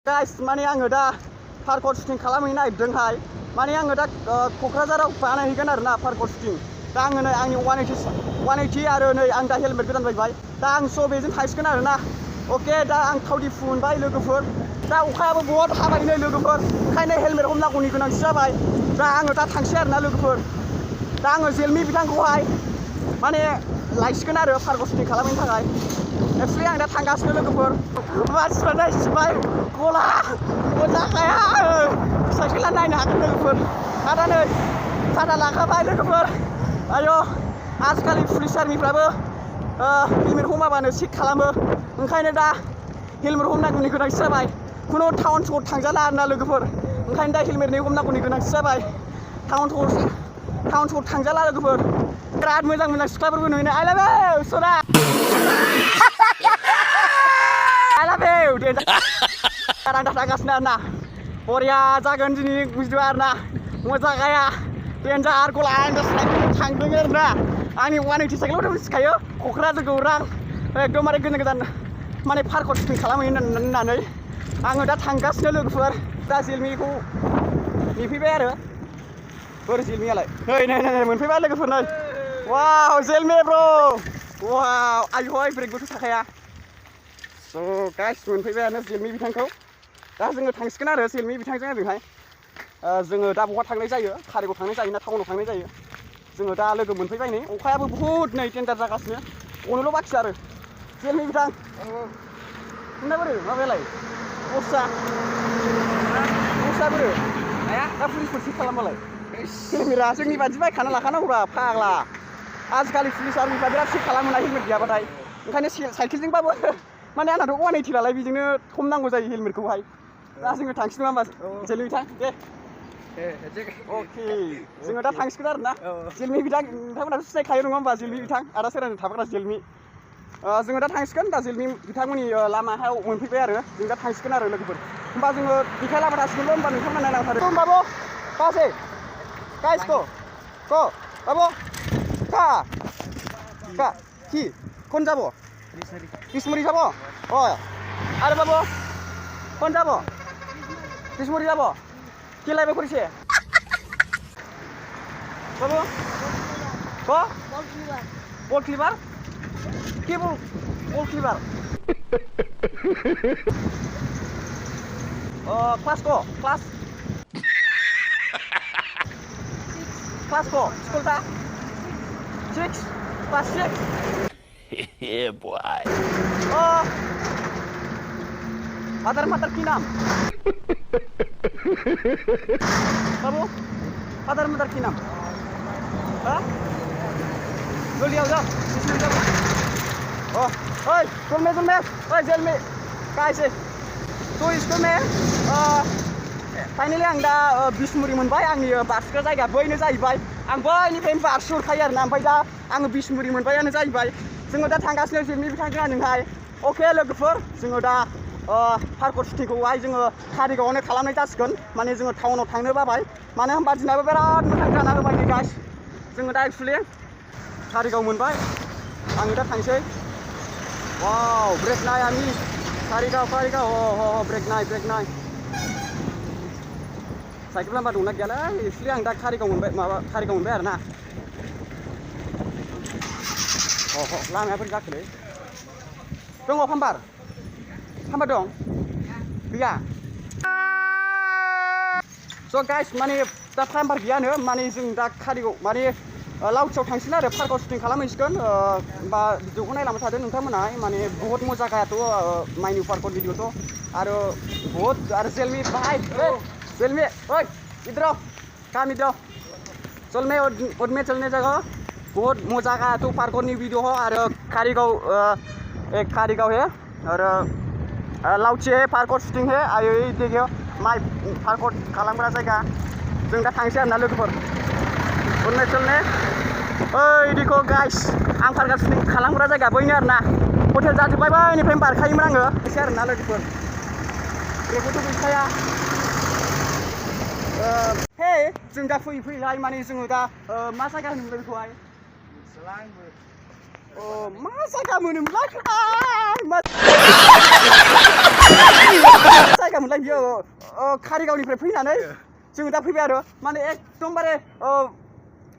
Guys, माने आङो दा पार्कआव शुटिं खालामहैनो नागिरदोंहाय माने आङो दा क'क्राझाराव बानायहैगोन आरो ना पार्कआव शुटिं दा आङो नै आंनि 180 आरो नै आं दा हेलमेट गोदान बायबाय दा आं स' बेजों थांसिगोन आरो ना अके दा आं थावदि फुनबाय लोगोफोर दा अखायाबो बहुत हाबाय नै लोगोफोर ओंखायनो हेलमेट हमनांगौनि गोनांथि जाबाय दा आङो दा थांसै आरो ना लोगोफोर दा आङो जेलमि बिथांखौहाय माने लायसिगोन आरो पार्कआव शुटिं खालामहैनो थाखाय एक्चुअली आं दा थांगासिनो लोगोफोर मानसिफ्रा नायसिबाय गला मोजाखाया साइकेला नायनो हागोन लोगोफोर आदा नै सादा लाखाबाय लोगोफोर आयो आजिखालि पुलिस आर्मिफ्राबो हेलमेट हमाबानो चेक खालामो ओंखायनो दा हेलमेट हमनांगौनि गोनांथि जाबाय खुनु टाउन सहर थांजाला आरोना लोगोफोर ओंखायनो दा हेलमेट हमनांगौनि गोनांथि जाबाय टाउन सहर थांजाला लोगोफोर बिराद मोजां सिख्लाफोरबो नुयो I love you सना I love you आं दा थांगासिनो आरोना बरिया जागोन दिनै भिडिअ आरोना मोजाङाया देन्जार गला आं दा साइकेलजों थांदों आरोना आंनि 180 साइकेलावथ' मिथिखायो क'क्राझार गौरां एकदमबारे गोजान माने पार्कआव शुटिं खालामहैनो होननानै आङो दा थांगासिनो लोगोफोर दा जेलमिखौ नेफैबाय आरो बोरै जेलमियालाय नै मोनफैबाय लोगोफोर नै वाव जेलमि ब्र वाव आयहय ब्रेकबोथ' थाखाया स' गाइस मोनफैबायानो जेलमि बिथांखौ दा जोङो थांसिगोन आरो जेलमि बिथांजों ओरैहाय जोङो दा बहा थांनाय जायो कारिगाव थांनाय जायो ना टाउनाव थांनाय जायो जोङो दा लोगो मोनफैबाय नै अखायाबो बहुत नै टेन्डार जागासिनो गनोल' बाखि आरो जेलमि बिथां नोंना बोरै माबायालाय बस्सा बोरै दा पुलिसफोर चेक खालामबालाय केमेरा जोंनि बादि बायखाना लाखानांगौब्रा फाग्ला आजिखालि पुलिस आर्मिफ्रा बिराद चेक खालामोना हेलमेट गैयाबाथाय ओंखायनो साइकेलजोंबाबो माने आंनाथ' 180 नालाय बेजोंनो हमनांगौ जायो हेलमेटखौहाय दा जोङो थांसिगोन नङा होमबा जेलमि बिथां दे अके जोङो दा थांसिगोन आरो ना जेलमि बिथां नोंथांमोनाथ' सिनायखायो नङा होमबा जेलमि बिथां आदा सोरांजों थाफाग्रा जेलमि जोङो दा थांसिगोन दा जेलमि बिथांमोननि लामायाव मोनफैबाय आरो जों दा थांसिगोन आरो लोगोफोर होमबा जोङो देखायलाबाय थासिगोनल' होमबा नोंथांमोना नांथारो होमबाबो गासै guys go babo ka ki kon jabo Bismuri jabo oh are babo kon jabo Bismuri jabo ki laibe korise babo ko ball cleaver ki ball cleaver class ko class ko school ta 6 class 6 yeah boy father ki naam babu father mother ki naam ha joldi आओ जाओ इसमें जाओ ओए school में ओए जेल में कैसे तो school में finally आं दा बिसमुरि मोनबाय आंनि बारसुग्रा जायगा बैनो जाहैबाय आं बैनिफ्रायनो बारसुहरखायो आरोना ओमफ्राय दा आङो बिसमुरि मोनबायानो जाहैबाय जोङो दा थांगासिनो जेलमि बिथांजों आंजोंहाय अके लोगोफोर जोङो दा पार्कआव शुटिंखौहाय जोङो कारिगावआवनो खालामनाय जासिगोन माने जोङो टाउनाव थांनो बाबाय मानो होनबा दिनाबो बिराद मोजां जाना होबाय नै गाइस जोङो दा एक्चुअलि कारिगाव मोनबाय आङो दा थांसै वाव ब्रेक नाय आंनि कारिगाव ब्रेक नाय साइकेल नाम्बार दंना गैयालै एक्चुअलि आं दा कारिगाव मोनबाय आरो ना लामाया बोरै जाखोलै दङ फाम्बार दं गैया स' गाइस माने दा फाम्बार गैयानो माने जों दा कारिगाव माने लावथियाव थांसिगोन आरो पार्कआव शुटिं खालामहैसिगोन बा भिडिअखौ नायलांबाय थादो नोंथांमोना माने बहुत मजा गायाथ' माइनि पार्कआव भिडिअ' आरो बहुत आरो जेलमि भाई जेलमि ओए इधर आओ काम इधर चल मैं और मैं चलने जगह बहुत मजा का तो पार्क न्यू वीडियो हो और कारिगाव एक कारिगाव है और लावथि है पार्क शूटिंग है आयो देखियो माइ पार्क खालामग्रा जायगा जों दा थांसै आरोना लोगोफोर उनने चलने ओइ देखो गाइस आं पार्क शूटिं खालामग्रा जायगा बैनो आरोना हटेल जाजोब्बाय बैनिफ्राय बारखायोमोन आङो एसे आरोना लोगोफोर बेखौथ' गैखाया हे जों दा फैहाय माने जोङो दा मा जायगा होनोमोनलाय बेखौहाय मा जायगा मोनोमोनलाय नामलाय बियो कारिगावनिफ्राय फैनानै जों दा फैबाय आरो माने एकदमबारे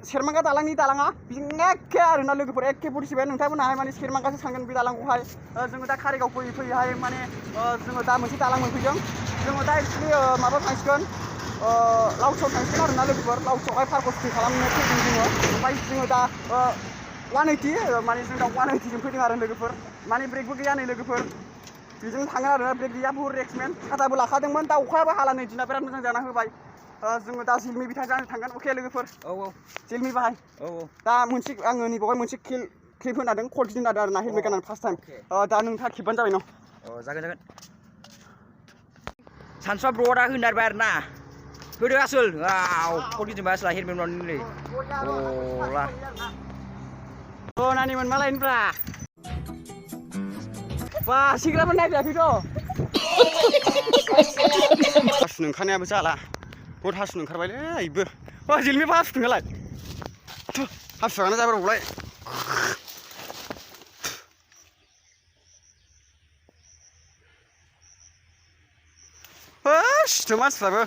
सेरमांगा दालाङा बिदिनो एखे आरोना लोगोफोर एखे फरिसिबाय नोंथांमोनाहाय माने सेरमांगासो थांगोन बे दालांखौहाय जोङो दा कारिगाव फैहाय माने जोङो दा मोनसे दालां मोनफैदों जोङो दा एक्सुलि माबा थांसिगोन लावथियाव थांसिगोन आरोना लोगोफोर लावथियावहाय पार्क हस्टिं खालामनो फैदों जोङो ओमफ्राय जोङो दा 180 माने जों दा 180 जों फैदों आरो लोगोफोर माने ब्रेकबो गैया नै लोगोफोर बेजों थाङो आरोना ब्रेक गैया बहुत रेक्समेन्ट खाथाबो लाखादोंमोन दा अखायाबो हाला नै दिना बिराद मोजां जाना होबाय जोङो दा जिलमि बिथां जानो थांगोन अके लोगोफोर जिलमि बाहाय दा मोनसे आङो नैबावहाय मोनसे क्लिप होनादों कल गिदिं नादों आरोना हेलमेट गाननानै फार्स्ट टाइम दा नोंथाङा खेबबानो जाबाय न' जागोन सानसुआ ब्र'आ दा होनारबाय आरोना होदो आसोल कल गिदिंबा आसोला हेलमेट मावनानै अला नानि मोनमालायनोब्रा बा सिग्राबो नायजायाखैथ' हासुनो ओंखारनायाबो जाला बहुत हासुनो ओंखारबायलै आइबो जिलमिबो हासुदोंलाय हासुआनो जाबाय सिथो मानसिफ्राबो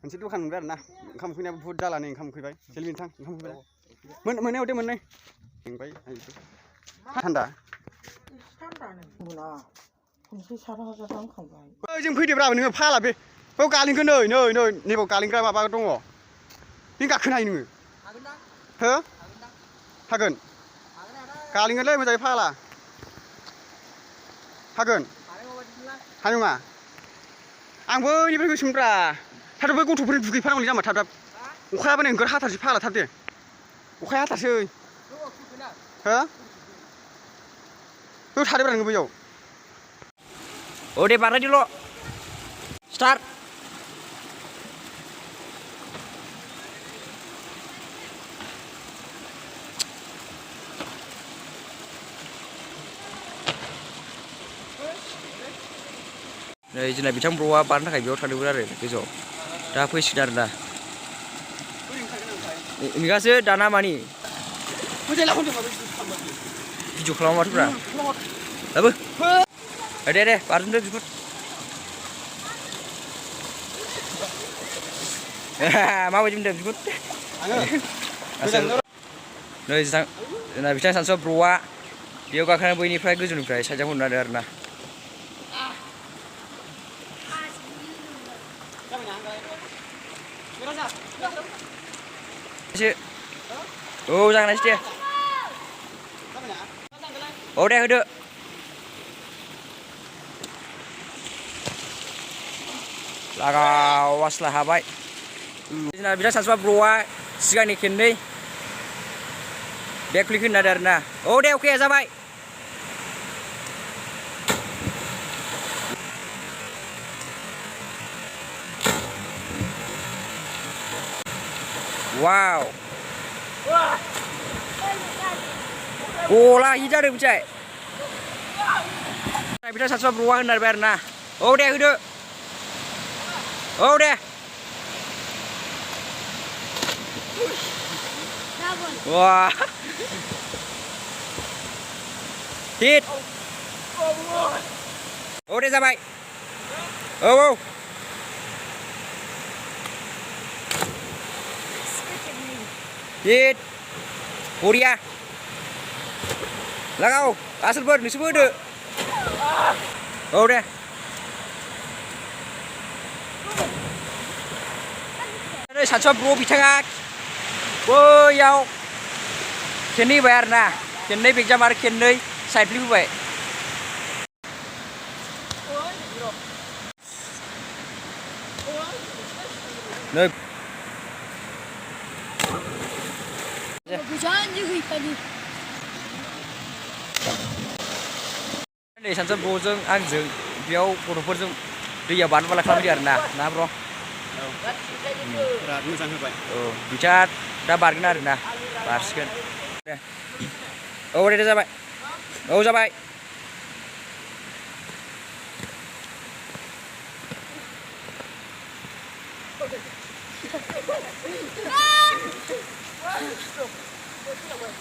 मोनसे दखान मोनबाय आरोना ओंखाम उखैनायाबो बहुत जाला नै ओंखाम उखैबाय जिलमि नोंथां ओंखाम उखैबाय मोननायाव दे मोननै मेंबाय थान्दा जों फैदोब्रा नोङो फाला बे गालिनखौ नैबाव गालिनग्रा माबा दङ नों गाखोनो हायो नोङो हो हागोन गालिनगोनलै मोजाङै फाला हागोन हानाय नङा आंबो बैनिफ्राय गोसोमब्रा थाथ' बै गथ'फोरनि दुगैफानांगौलै जाम्बा थाब अखायाबो नै ओंखार हाथारसै फाला थाब दे अखाया हाथारसै हो बैयाव थादोब्रा नोङो बैयाव दे बानायदोल' स्टार्ट नै जोंना बिथां ब्र'आ बारनो थाखाय बेयाव थांदोंमोन आरो गोजौआव दा फैसिगोन आरोना नोंहासो दाना मानि भिडिअ खालामा माथोब्रा दाबो दे बारजुमदो बिखुन माबायदि मोनदों बिखुन नै जोंना बिथां सानसुआ ब्र'आ बेयाव गाखोनानै बैनिफ्राय गोजौनिफ्राय साइडआव हरनानै आरोना जागोन दे दे होदो लागाव आसला हाबाय जोंना बिथां सानसुआ ब्र'आ सिगांनि खेबनै बेक फ्लिक होनो आरोना दे अके जाबाय वाव गला हिट जादों मिथिबाय बिथां सानसुआ ब्र'आ होननारबाय आरोना दे होदो दे वा हिट दे जाबाय हिट बरिया लागाव आसोलफोर नोंसोरबो होदो दे सानसुआ ब्र' बिथाङा बैयाव खेननै होबाय आरोना खेननै बेगजाम आरो खेननै साइड फ्लिप होबाय नै सानसुआ ब्र'जों आंजों बेयाव गथ'फोरजों दैयाव बारनोबाला खालामदों आरोना ना ब्र' बिराद मोजां होबाय बिथाङा दा बारगोन आरोना बारसिगोन दे दे जाबाय जाबाय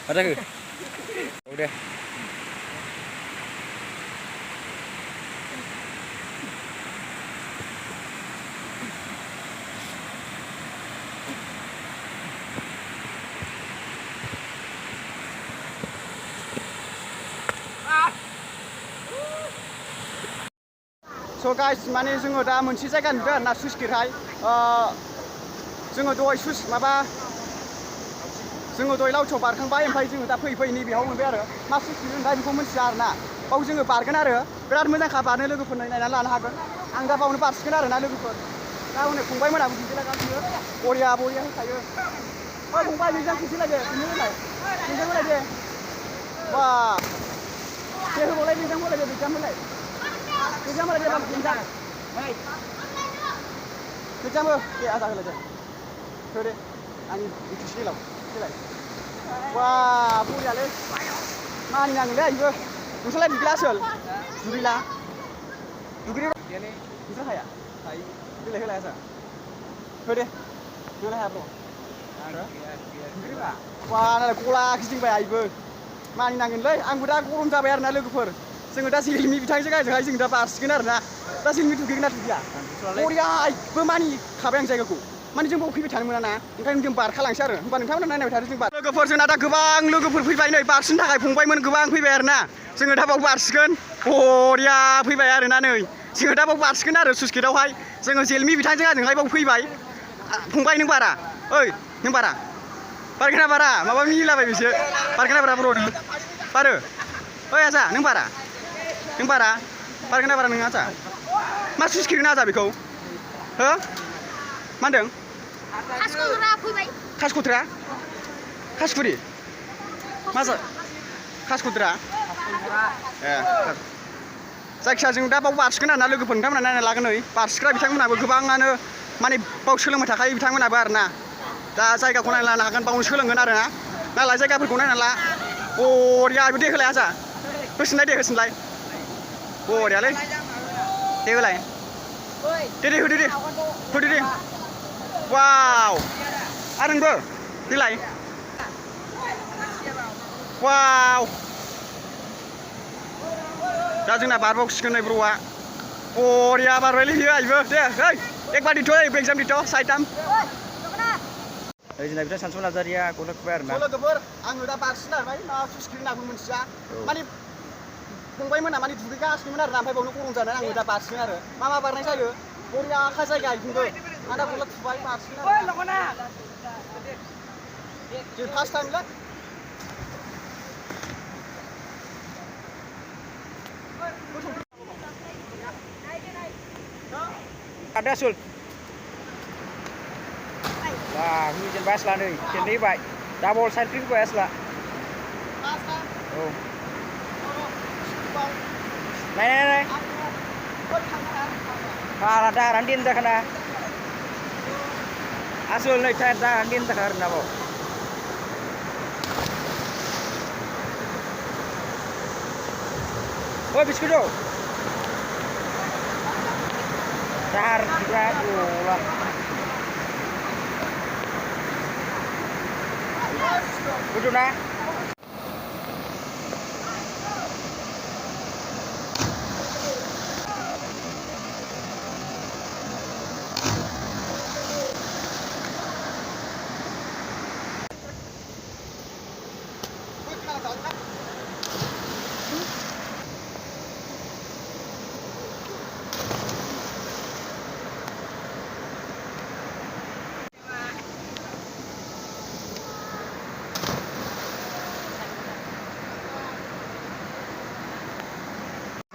मा जाखो दे स' गाइस माने जोङो दा मोनसे जायगा नुदों आरोना सुइस गेटहाय जोङो दहाय सुइस माबा जोङो दहाय लावथियाव बारखांबाय ओमफ्राय जोङो दा फैयै फैयै नैबेयाव मोनबाय आरो मा सुइस गेट होनबाय बेखौ मिन्थिया आरोना बाव जोङो बारगोन आरो बिराद मोजांखा बारनो लोगोफोरनो नायनानै लानो हागोन आं दा बावनो बारसिगोन आरोना लोगोफोर दा हनै फंबायमोनाबो दुगैलागासिनो बरिया होखायो ओइ फंबाय बेजों खिन्थिलायदे खिन्थिलाय दे बा दे होबावलाय बेजों होलाय दे बेजों होलाय बेजों होलाय दे बेजोंबो दे आजा होलाय दे हो दे आंनि इटुसि देलाव देलाय बा बरियालै मानिनांगोनलै आइबो नोंसोरलाय दुगैला आसोल दुगैला नोंसोर हाया देलाय होलाय आजा हो दे नोंलाय हाया ब्र' wah नालाय गला गिदिंबाय आइबो मानिनांगोनलै आंबो दा गरम जाबाय आरोना लोगोफोर जोङो दा जिलमि बिथांजों गायजोंहाय जों दा बारसिगोन आरोना दा जिलमि दुगैगोन ना दुगैया बरिया आइबो मानिखाबाय आं जायगाखौ माने जों बाव फैबाय थानो मोना ना ओंखायनो जों बारखालांसै आरो होमबा नोंथांमोना नायबाय थादो जों बार लोगोफोर जोंना दा गोबां लोगोफोर फैबाय नै बारसिनो थाखाय फंबायमोन गोबां फैबाय आरोना जोङो दा बाव बारसिगोन बरिया फैबाय आरोना नै जोङो दा बाव बारसिगोन आरो सुइस गेटआवहाय जोङो जिलमि बिथांजों गायजोंहाय बाव फैबाय फंबाय नों बारा ओइ नों बारा बारगोना बारा माबा मिलाबाय बिसोर बारगोना बारा ब्र' नों बारो ओइ आजा नों बारा बारगोना बारा नों आजा मा सुइस गेट आजा बेखौ हो मा होनदों कासकट्रा कासकुरि मा कासकट्रा ए जायखिया जों दा बाव बारसिगोन आरोना लोगोफोर नोंथांमोना नायना लागोन नै बारसिग्रा बिथांमोनाबो गोबाङानो माने बाव सोलोंबाय थाखायो बिथांमोनाबो आरोना दा जायगाखौ नायना लानो हागोन बावनो सोलोंगोन आरोना नालाय जायगाफोरखौ नायना ला बरिया दे होलाय आजा होसिनलाय दे होसिनलाय बरियालै दे होलाय दे होदो दे वाव आरो नोंबो देलाय वाव दा जोंना बारबावसिगोन नै ब्र'आ बरिया बारबायलै बियो आइबो दे ओइ एक बार दिथ' एग्जाम दिथ' साइटाम जोंना बिथां सानसु नार्जारिया गौरां खुबाय आरोना लोगोफोर आङो दा बारसिन आरो मा सुइस गेट होनाबो मिथिया माने फंबायमोना माने दुगैगासिनोमोन आरोना ओमफ्राय बावनो गरम जानानै आङो दा बारसिगोन आरो मा बारनाय जायो बरिया आखा जायगा इखिनबो आं दा गला थुबाय बारसिगोन आरो first टाइमलै ada sul lah hujan bahas lah nih jadi baik double side trip bahas lah oh này ada randin tak kena asul nih saya ada randin tak kena bo oh biskuit dong Dar juga ulah. Udah nah.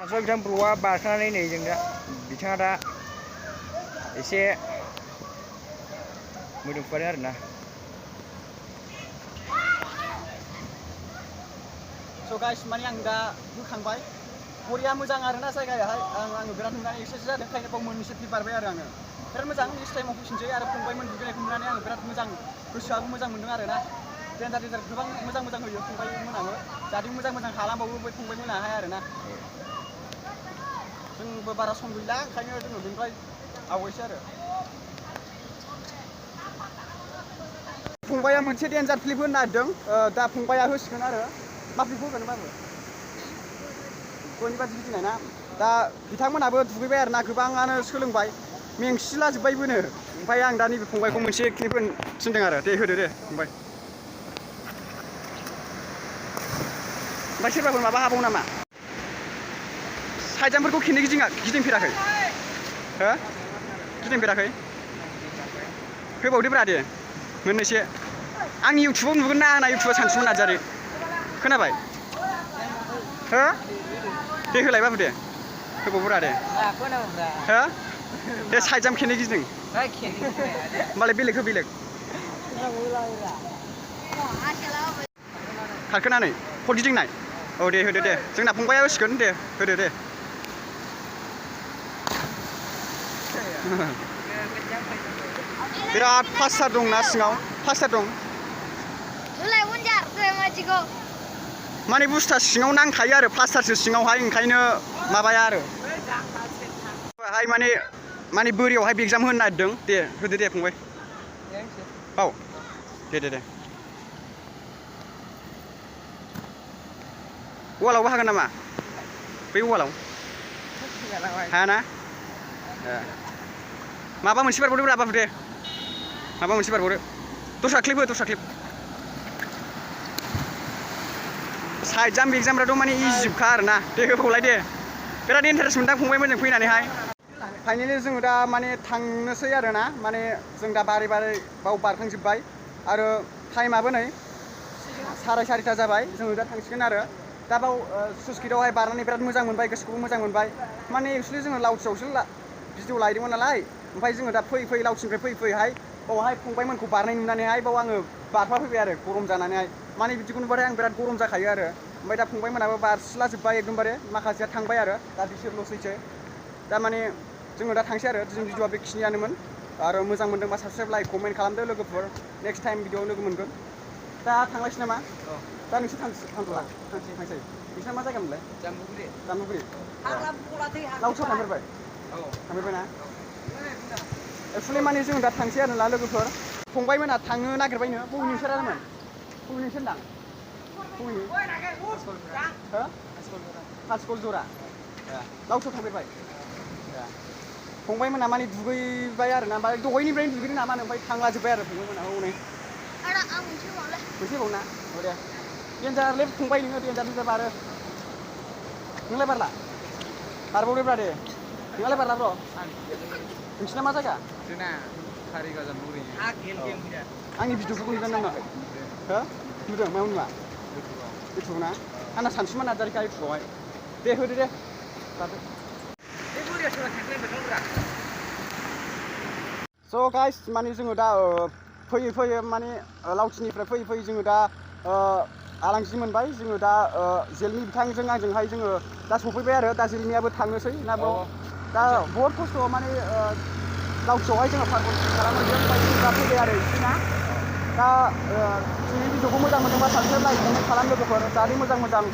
Langsung biथां ब्र'आ बारखांनानै नै जों दा बिथाङा दा एसे मोदोमफुबाय आरोना स' guys माने आं दा बोखांबाय बरिया मोजां आरोना जायगायाहाय आङो बिराद नुनानै एक्साइटेड जादों ओंखायनो बाव मोननैसो ट्रिप बारबाय आरो आङो बिराद मोजां नेक्स्ट टाइमाव फैफिनसै आरो फंबायमोन दुगैनायखौ नुनानै आङो बिराद मोजां गोसोआबो मोजां मोनदों आरोना डेन्जार गोबां मोजां होयो फंबायमोनाबो जाहाथे मोजां खालामबावो बै फंबायमोनाहाय आरोना जोंबो बारा सम गैला ओंखायनो जोङो बेनिफ्राय आवगायसै आरो फंबाया मोनसे डेन्जार फ्लिप होनो नागिरदों दा फंबाया होसिगोन आरो मा फ्लिप होगोन बाबो गयनि बादि गिदिंनाय ना दा बिथांमोनाबो दुगैबाय आरोना गोबाङानो सोलोंबाय मेंसिलाजोब्बायबोनो ओमफ्राय आं दा नैबे फंबायखौ मोनसे क्लिप होनो थिनदों आरो दे होदो दे फंबाय ओमफ्राय सोरबाफोर माबा हाबावो नामा साइजामफोरखौ खेनै गिदिंफेराखै हो गिदिंफेराखै होबावदोब्रा दे मोननैसो आंनि इउटुबाव नुगोन ना आंना इउटुबा सानसुमा नार्जारि खोनाबाय हो दे होलायबाबो दे होबावब्रा दे हो दे साइजाम खेनै गिदिं होमबालाय बेलेग हो बेलेग खारखोनानै खर गिदिंनाय औ दे होदो दे जोंना फंबाया होसिगोन दे होदो दे बिराद प्लास्टार दंना सिङाव प्लास्टार दं माने बुस्थुआ सिङाव नांखायो आरो प्लास्टारसो सिङावहाय ओंखायनो माबाया आरो हाय माने बोरियावहाय एगजाम होनो नागिरदों दे होदो दे फंबाय औ दे वालावबो हागोन नामा बै वालाव हायाना माबा मोनसे बारबावदो ब्रा बाबु दे माबा मोनसे बारबावदो दस्रा क्लिप साइजाम एगजामफ्राथ' माने इजिखा आरोना दे होबावलाय दे बिराद इन्टारेस्ट मोनदां फंबायमोनजों फैनानैहाय फाइनालि जोङो दा माने थांनोसै आरोना माने जों दा बारे बाव बारखांजोब्बाय आरो टाइमाबो नै 4:30 जाबाय जोङो दा थांसिगोन आरो दा बाव स्लुइस गेटआवहाय बारनानै बिराद मोजां मोनबाय गोसोखौबो मोजां मोनबाय माने एक्सुवेलि जोङो लावथियावसो भिडिअ लायदोंमोन नालाय ओमफ्राय जोङो दा फैयै लावथिनिफ्राय फैयैहाय बावहाय फंबायमोनखौ बारनाय नुनानैहाय बाव आङो बारफा फैबाय आरो गरम जानानैहाय माने बिदिखौ नुबाथाय आं बिराद गरम जाखायो आरो ओमफ्राय दा फंबायमोनाबो बारसिला जोब्बाय एकदमबारे माखासेया थांबाय आरो दा बिसोरल'सैसो दा माने जोङो दा थांसै आरो जोंनि भिडिअआ बेखिनियानोमोन आरो मोजां मोनदोंबा साबस्क्राइब लाइक कमेन्ट खालामदो लोगोफोर नेक्स्ट टाइम भिडिअआव लोगो मोनगोन दा थांलायसै नामा दा नोंसोर थांथ'ला थांसै नोंसिना मा जायगा मोनलाय जाम्बुगुरि लावथियाव थांफेरबाय ना एक्सुवेलि माने जों दा थांसै आरोना लोगोफोर फंबायमोना थांनो नागिरबायनो बबे नोंसोरामोन बबे नोंसोरदां बबेनि हो हासकल जरा लावथियाव थांफेरबाय फंबायमोना माने दुगैबाय आरोना ओमफ्राय दहायनिफ्रायनो दुगैदों नामा ओमफ्राय थांलाजोब्बाय आरो फंबायमोना हनै मोनसे बावना औ दे देन्जारलै फंबाय नोङो देन्जार बारो नोंलाय बारबावदोब्रा दे नोंलाय बारला ब्र' नोंसिना मा जायगा जोंना कारिगाव जाम्बुगुरि आंनि भिडिअखौ नुदों ना नुवाखै हो नुदों मायाव नुवा इउटुब ना आंना सानसुमा नार्जारिखा इउटुबावहाय दे होदो दे बारदो स' गाइस माने जोङो दा फैयै माने लावथिनिफ्राय फैयै जोङो दा आलांसि मोनबाय जोङो दा जेलनि बिथांजों आंजोंहाय जोङो दा सफैबाय आरो दा जेलनियाबो थांनोसै ना बाव दा बहुत खस्थ' माने लावथियावहाय जोङो पार्कटिं खालामहैदों ओमफ्राय जों दा फैबाय आरो ना दा जोंनि भिडिअखौ मोजां मोनदोंबा साबस्क्राइब लाइक कमेन्ट खालाम लोगोफोर जाहाथे मोजां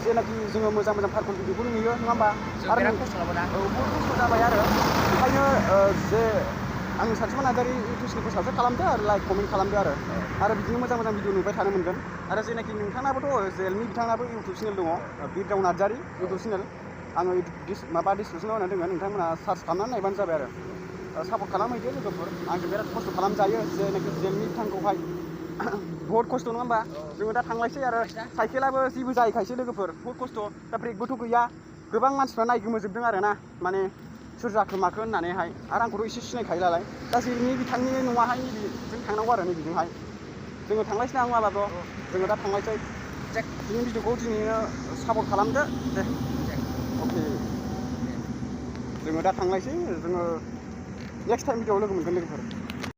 जेनाखि जोङो मोजां पार्कल भिडिअखौ नुयो नङा होमबा आरो बहुत खस्थ' जाबाय आरो ओंखायनो जे आंनि सानसुमा नार्जारि इउटुब चेनेलखौ साबस्क्राइब खालामदो आरो लाइक कमेन्ट खालामदो आरो बिदिनो मोजां भिडिअ नुबाय थानो मोनगोन आरो जेनाखि नोंथाङाबोथ' जेलनि बिथाङाबो इउटुब चेनेल दङ बिरदाव नार्जारि इउटुब चेनेल आङो माबा डिसक्रिपसनाव होनानै दोनगोन नोंथांमोना सार्च खालामनानै नायबानो जाबाय आरो सापर्ट खालामहैदो लोगोफोर आंजों बिराद खस्थ' खालामजायो जेनाखि जेलनि बिथांखौहाय बहुत खस्थ' नङा होमबा जोङो दा थांलायसै आरो साइकेलाबो जेबो जाहैखायसै लोगोफोर बहुत खस्थ' दा ब्रेकबोथ' गैया गोबां मानसिफ्रा नायगोमोजोबदों आरो ना माने सोर जाखो माखो होननानैहाय आरो आंखौथ' एसे सिनायखायो नालाय दा जेलनि बिथांनि न'आहाय नैबेजों थांनांगौ आरो नैबेजोंहाय जोङो थांलायसै ना नङाबाथ' जोङो दा थांलायसै दिनै भिडिअखौ दिनैनो सापर्ट खालामदो दे अके जोङो दा थांलायसै जोङो नेक्स्ट टाइम भिडिअआव लोगो मोनगोन लोगोफोर